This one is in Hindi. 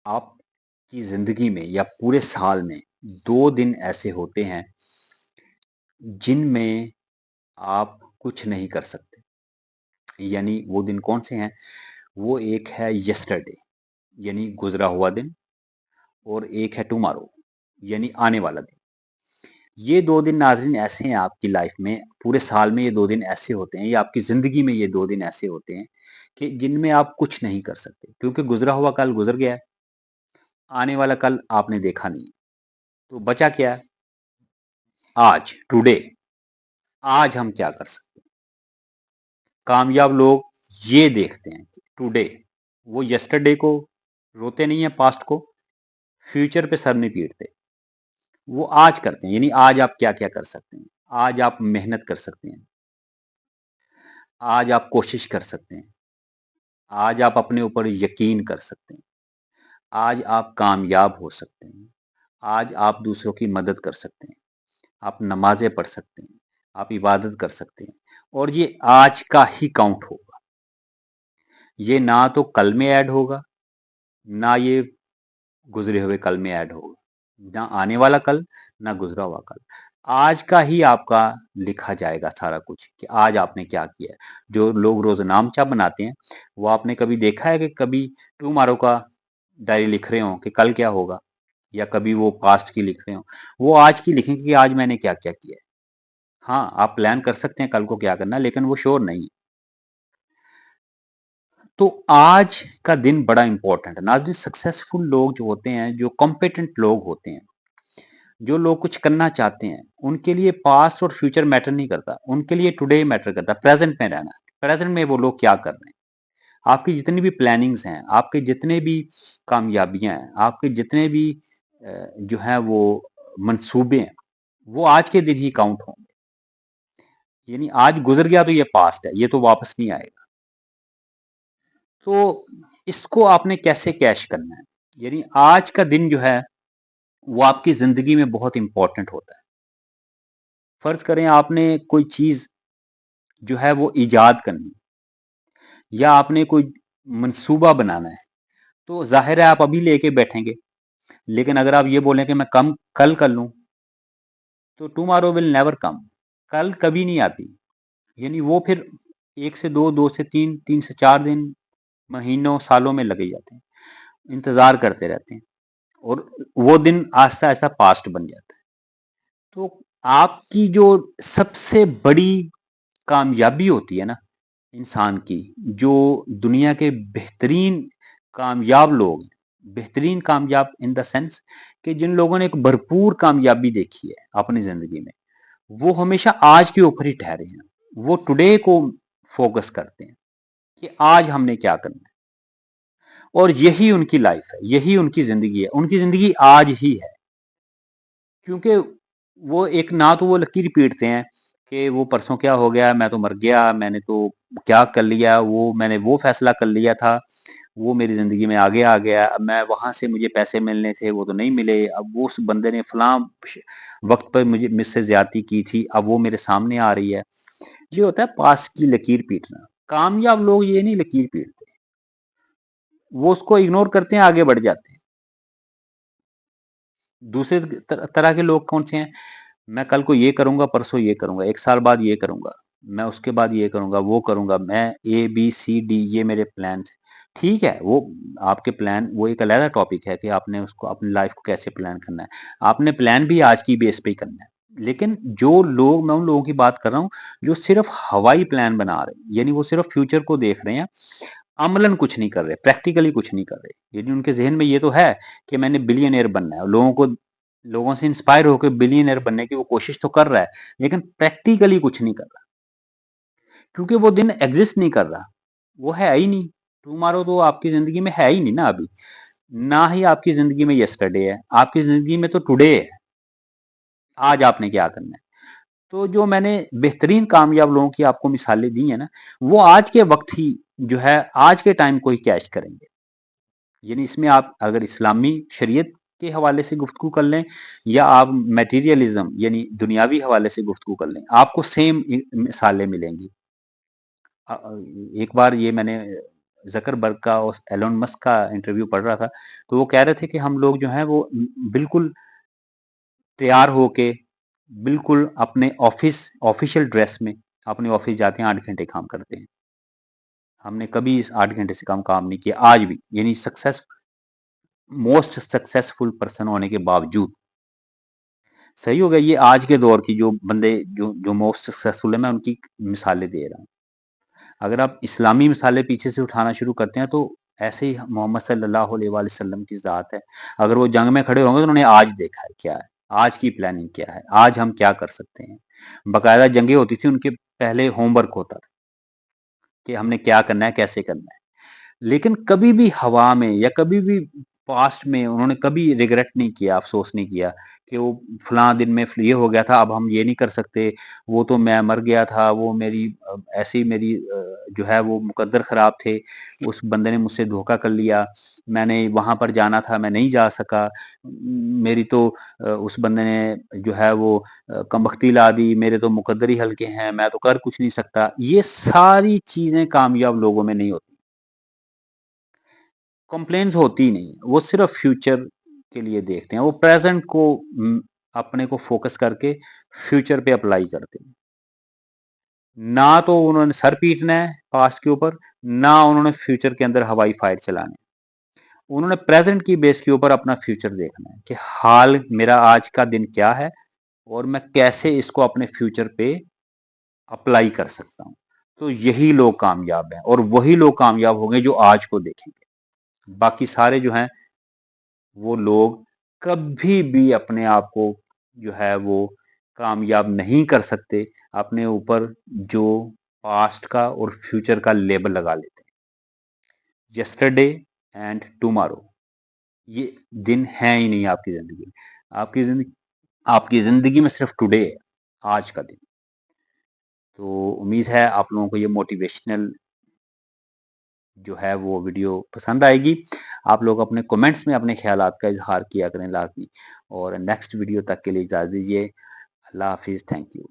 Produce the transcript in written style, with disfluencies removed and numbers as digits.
आपकी ज़िंदगी में या पूरे साल में 2 दिन ऐसे होते हैं जिनमें आप कुछ नहीं कर सकते। यानी वो दिन कौन से हैं? वो एक है यस्टरडे यानी गुज़रा हुआ दिन और एक है टुमारो यानी आने वाला दिन। ये 2 दिन नाज़रीन ऐसे हैं आपकी लाइफ़ में, पूरे साल में ये 2 दिन ऐसे होते हैं या आपकी ज़िंदगी में ये 2 दिन ऐसे होते हैं कि जिनमें आप कुछ नहीं कर सकते क्योंकि गुज़रा हुआ कल गुज़र गया है, आने वाला कल आपने देखा नहीं है। तो बचा क्या है? आज, टुडे। आज हम क्या कर सकते हैं? कामयाब लोग ये देखते हैं कि टुडे, वो यस्टरडे को रोते नहीं है, पास्ट को, फ्यूचर पे सर नहीं पीटते। वो आज करते हैं, यानी आज आप क्या-क्या कर सकते हैं। आज आप मेहनत कर सकते हैं, आज आप कोशिश कर सकते हैं, आज आप अपने ऊपर यकीन कर सकते हैं, आज आप कामयाब हो सकते हैं, आज आप दूसरों की मदद कर सकते हैं, आप नमाज़ें पढ़ सकते हैं, आप इबादत कर सकते हैं और ये आज का ही काउंट होगा। ये ना तो कल में ऐड होगा, ना ये गुज़रे हुए कल में ऐड होगा। ना आने वाला कल, ना गुज़रा हुआ कल। आज का ही आपका लिखा जाएगा सारा कुछ कि आज आपने क्या किया है। जो लोग रोज़ नामचा बनाते हैं, वो आपने कभी देखा है कि कभी टुमारो का डायरी लिख रहे हों कि कल क्या होगा? या कभी वो पास्ट की लिख रहे हों। वो आज की लिखेंगे कि आज मैंने क्या-क्या किया है। हाँ, आप प्लान कर सकते हैं कल को क्या करना है, लेकिन वो श्योर नहीं है। तो आज का दिन बड़ा इम्पोर्टेंट है। नाज़रीन सक्सेसफुल लोग जो होते हैं, जो कॉम्पिटेंट लोग होते हैं, जो लोग कुछ करना चाहते हैं, उनके लिए पास्ट और फ्यूचर मैटर नहीं करता। उनके लिए टुडे मैटर करता है, प्रेज़ेंट में रहना। प्रेज़ेंट में वो लोग क्या कर रहे हैं। आपकी जितनी भी प्लानिंग्स हैं, आपके जितने भी कामयाबियाँ हैं, आपके जितने भी जो हैं वो मंसूबे हैं, वो आज के दिन ही काउंट होंगे। यानी आज गुज़र गया तो ये पास्ट है, ये तो वापस नहीं आएगा। तो इसको आपने कैसे कैश करना है? यानी आज का दिन जो है, वो आपकी ज़िंदगी में बहुत इम्पोर्टेंट होता है। फ़र्ज़ करें आपने कोई चीज़ जो है वो ईजाद करनी है या आपने कोई मंसूबा बनाना है, तो ज़ाहिर है आप अभी लेके बैठेंगे। लेकिन अगर आप ये बोलें कि मैं कम कल कर लूँ, तो टुमारो विल नेवर कम। कल कभी नहीं आती। यानी वो फिर 1 से 2, 2 से 3, 3 से 4 दिन, महीनों, सालों में लग ही जाते हैं। इंतज़ार करते रहते हैं और वो दिन आहिस्ता-आहिस्ता पास्ट बन जाता है। तो आपकी जो सबसे बड़ी कामयाबी होती है ना इंसान की, जो दुनिया के बेहतरीन कामयाब लोग हैं, बेहतरीन कामयाब इन द सेंस कि जिन लोगों ने एक भरपूर कामयाबी देखी है अपनी ज़िंदगी में, वो हमेशा आज के ऊपर ही ठहरे हैं। वो टुडे को फ़ोकस करते हैं कि आज हमने क्या करना है और यही उनकी लाइफ़ है, यही उनकी ज़िंदगी है। उनकी ज़िंदगी आज ही है। क्योंकि वो एक ना तो वो लकीर पीटते हैं कि वो परसों क्या हो गया, मैं तो मर गया, मैंने तो क्या कर लिया, वो मैंने वो फ़ैसला कर लिया था, वो मेरी ज़िंदगी में आगे आ गया, अब मैं वहाँ से मुझे पैसे मिलने थे, वो तो नहीं मिले, अब वो उस बंदे ने फलाँ वक़्त पर मुझसे ज़्यादती की थी, अब वो मेरे सामने आ रही है। ये होता है पास्ट की लकीर पीटना। कामयाब लोग ये नहीं लकीर पीटते, वो उसको इग्नोर करते हैं, आगे बढ़ जाते हैं। दूसरे तरह के लोग कौन से हैं? मैं कल को ये करूँगा, परसों ये करूँगा, 1 साल बाद ये करूँगा, मैं उसके बाद ये करूँगा, वो करूँगा, मैं ए, बी, सी, डी ये मेरे प्लान्स हैं। ठीक है, वो आपके प्लान वो एक अलग टॉपिक है कि आपने उसको अपनी लाइफ़ को कैसे प्लान करना है। आपने प्लान भी आज की बेस पे ही करना है। लेकिन जो लोग मैं उन लोगों की बात कर रहा हूँ, जो सिर्फ़ हवाई प्लान बना रहे हैं, यानी वो सिर्फ़ फ्यूचर को देख रहे हैं, अमलन कुछ नहीं कर रहे, प्रैक्टिकली कुछ नहीं कर रहे। यानी उनके ज़हन में ये तो है कि मैंने बिलियनेयर बनना है, लोगों से इंस्पायर होकर बिलियनेयर बनने की वो कोशिश तो कर रहा है, लेकिन प्रैक्टिकली कुछ नहीं कर रहा, क्योंकि वो दिन एग्ज़िस्ट नहीं कर रहा, वो है ही नहीं। टुमारो तो आपकी ज़िंदगी में है ही नहीं ना अभी, ना ही आपकी ज़िंदगी में यस्टरडे है, आपकी ज़िंदगी में तो टुडे है, आज आपने क्या करना है। तो जो मैंने बेहतरीन कामयाब लोगों की आपको मिसालें दी हैं ना, वो आज के वक़्त ही जो है, आज के टाइम को ही कैच करेंगे। यानी इसमें आप अगर इस्लामी शरीयत के हवाले से गुफ्तगू कर लें या आप मटेरियलिज्म यानी दुनियावी हवाले से गुफ्तगू कर लें, आपको सेम मिसालें मिलेंगी। एक बार ये मैंने ज़करबर्ग का और एलोन मस्क का इंटरव्यू पढ़ रहा था, तो वो कह रहे थे कि हम लोग जो हैं वो बिल्कुल तैयार होके, बिल्कुल अपने ऑफ़िशियल ड्रेस में अपने ऑफ़िस जाते हैं, 8 घंटे काम करते हैं। हमने कभी इस 8 घंटे से कम काम नहीं किया आज भी, यानी मोस्ट सक्सेसफुल पर्सन होने के बावजूद। सही हो गया, ये आज के दौर की जो बंदे जो मोस्ट सक्सेसफुल है, मैं उनकी मिसालें दे रहा हूँ। अगर आप इस्लामी मिसालें पीछे से उठाना शुरू करते हैं, तो ऐसे ही मोहम्मद सल्लल्लाहु अलैहि वसल्लम की ज़ात है। अगर वो जंग में खड़े होंगे तो उन्होंने आज देखा है क्या है, आज की प्लानिंग क्या है, आज हम क्या कर सकते हैं। बाकायदा जंगें होती थी, उनके पहले होमवर्क होता था कि हमने क्या करना है, कैसे करना है। लेकिन कभी भी हवा में या कभी भी पास्ट में उन्होंने कभी रिग्रेट नहीं किया, अफ़सोस नहीं किया कि वो फलाँ दिन में ये हो गया था, अब हम ये नहीं कर सकते, वो तो मैं मर गया था, वो मेरी ऐसी मेरी जो है वो मुकद्दर ख़राब थे, उस बंदे ने मुझसे धोखा कर लिया, मैंने वहाँ पर जाना था, मैं नहीं जा सका, मेरी तो उस बंदे ने जो है वो कमबख्ती ला दी, मेरे तो मुकद्दर ही हल्के हैं, मैं तो कर कुछ नहीं सकता। ये सारी चीज़ें कामयाब लोगों में नहीं होती। कंप्लेंट्स होती ही नहीं है, वो सिर्फ फ्यूचर के लिए देखते हैं, वो प्रेजेंट को अपने को फोकस करके फ्यूचर पे अप्लाई करते हैं। ना तो उन्होंने सर पीटना है पास्ट के ऊपर, ना उन्होंने फ्यूचर के अंदर हवाई फाइट चलाने। उन्होंने प्रेजेंट की बेस के ऊपर अपना फ्यूचर देखना है कि हाल मेरा आज का दिन क्या है और मैं कैसे इसको अपने फ्यूचर पे अप्लाई कर सकता हूँ। तो यही लोग कामयाब हैं और वही लोग कामयाब होंगे जो आज को देखेंगे। बाकी सारे जो हैं वो लोग कभी भी अपने आप को जो है वो कामयाब नहीं कर सकते, अपने ऊपर जो पास्ट का और फ्यूचर का लेबल लगा लेते हैं। यस्टरडे एंड टुमारो, ये दिन है ही नहीं आपकी ज़िंदगी में। आपकी ज़िंदगी में सिर्फ टुडे है, आज का दिन। तो उम्मीद है आप लोगों को ये मोटिवेशनल जो है वो वीडियो पसंद आएगी। आप लोग अपने कमेंट्स में अपने ख़्यालात का इज़हार किया करें लाज़मी, और नेक्स्ट वीडियो तक के लिए इजाज़त दीजिए। अल्लाह हाफ़िज़, थैंक यू।